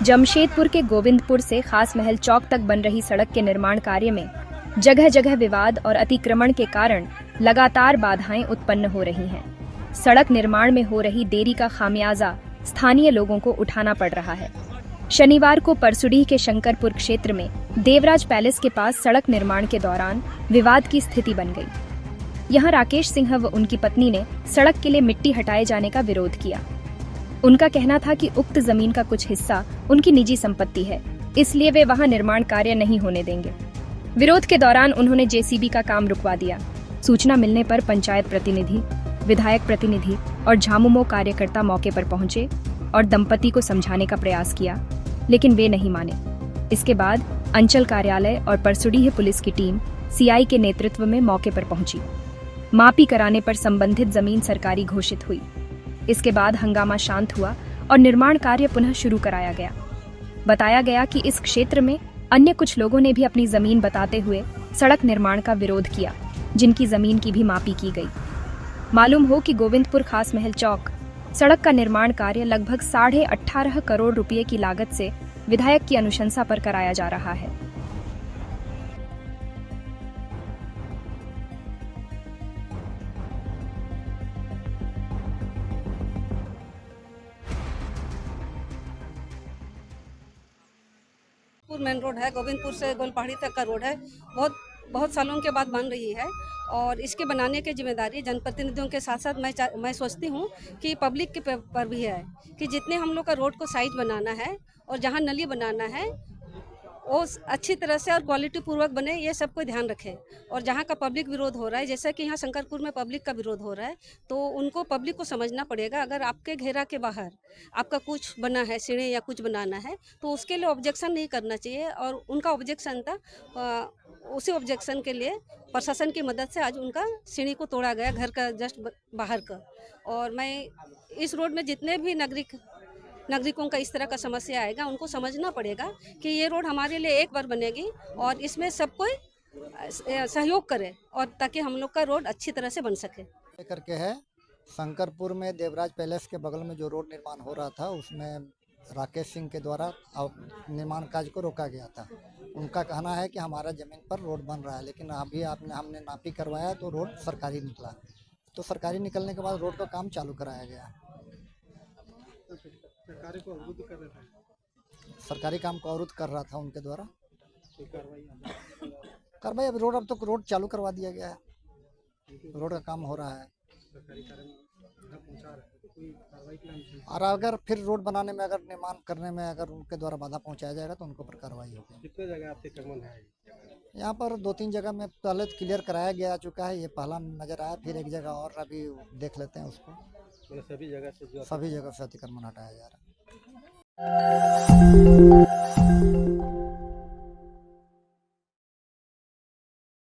जमशेदपुर के गोविंदपुर से खास महल चौक तक बन रही सड़क के निर्माण कार्य में जगह जगह विवाद और अतिक्रमण के कारण लगातार बाधाएं उत्पन्न हो रही हैं। सड़क निर्माण में हो रही देरी का खामियाजा स्थानीय लोगों को उठाना पड़ रहा है। शनिवार को परसुडीह के शंकरपुर क्षेत्र में देवराज पैलेस के पास सड़क निर्माण के दौरान विवाद की स्थिति बन गई। यहां राकेश सिंह व उनकी पत्नी ने सड़क के लिए मिट्टी हटाए जाने का विरोध किया। उनका कहना था कि उक्त जमीन का कुछ हिस्सा उनकी निजी संपत्ति है, इसलिए वे वहां निर्माण कार्य नहीं होने देंगे। विरोध के दौरान उन्होंने जेसीबी का काम रुकवा दिया। सूचना मिलने पर पंचायत प्रतिनिधि, विधायक प्रतिनिधि और झामुमो कार्यकर्ता मौके पर पहुंचे और दंपति को समझाने का प्रयास किया, लेकिन वे नहीं माने। इसके बाद अंचल कार्यालय और परसुडीह पुलिस की टीम सीआई के नेतृत्व में मौके पर पहुंची। मापी कराने पर संबंधित जमीन सरकारी घोषित हुई। इसके बाद हंगामा शांत हुआ और निर्माण कार्य पुनः शुरू कराया गया। बताया गया कि इस क्षेत्र में अन्य कुछ लोगों ने भी अपनी जमीन बताते हुए सड़क निर्माण का विरोध किया, जिनकी जमीन की भी मापी की गई। मालूम हो कि गोविंदपुर खास महल चौक सड़क का निर्माण कार्य लगभग 18.5 करोड़ रुपए की लागत से विधायक की अनुशंसा पर कराया जा रहा है। मेन रोड है, गोविंदपुर से गोलपहाड़ी तक का रोड है। बहुत सालों के बाद बन रही है और इसके बनाने की जिम्मेदारी जनप्रतिनिधियों के साथ साथ मैं सोचती हूँ कि पब्लिक के पर भी है कि जितने हम लोग का रोड को साइज बनाना है और जहाँ नली बनाना है वो अच्छी तरह से और क्वालिटी पूर्वक बने, ये सब को ध्यान रखे। और जहाँ का पब्लिक विरोध हो रहा है, जैसा कि यहाँ शंकरपुर में पब्लिक का विरोध हो रहा है, तो उनको पब्लिक को समझना पड़ेगा। अगर आपके घेरा के बाहर आपका कुछ बना है, सीढ़ी या कुछ बनाना है, तो उसके लिए ऑब्जेक्शन नहीं करना चाहिए। और उनका ऑब्जेक्शन था, उसी ऑब्जेक्शन के लिए प्रशासन की मदद से आज उनका सीढ़ी को तोड़ा गया, घर का जस्ट बाहर का। और मैं इस रोड में जितने भी नागरिकों का इस तरह का समस्या आएगा, उनको समझना पड़ेगा कि ये रोड हमारे लिए एक बार बनेगी और इसमें सब कोई सहयोग करे और ताकि हम लोग का रोड अच्छी तरह से बन सके। करके है शंकरपुर में देवराज पैलेस के बगल में जो रोड निर्माण हो रहा था, उसमें राकेश सिंह के द्वारा निर्माण कार्य को रोका गया था। उनका कहना है कि हमारा ज़मीन पर रोड बन रहा है, लेकिन अभी हमने नापी करवाया तो रोड सरकारी निकला। तो सरकारी निकलने के बाद रोड का काम चालू कराया गया। सरकारी को अवरुद्ध कर रहा था, सरकारी काम को अवरुद्ध कर रहा था उनके द्वारा। कार्रवाई अब रोड चालू करवा दिया गया है, रोड का काम हो रहा है। सरकारी कार्य पहुंचा रहा है तो कोई कार्रवाई के लिए, और अगर फिर रोड बनाने में, अगर निर्माण करने में अगर उनके द्वारा बाधा पहुंचाया जाएगा तो उनके ऊपर कार्रवाई होगी। कितने जगह आपके क्रमण है? यहाँ पर 2-3 जगह में पहले क्लियर कराया गया चुका है, ये पहला नज़र आया। फिर एक जगह और अभी देख लेते हैं उसको। मतलब सभी जगह से अतिक्रमण हटाया जा रहा है।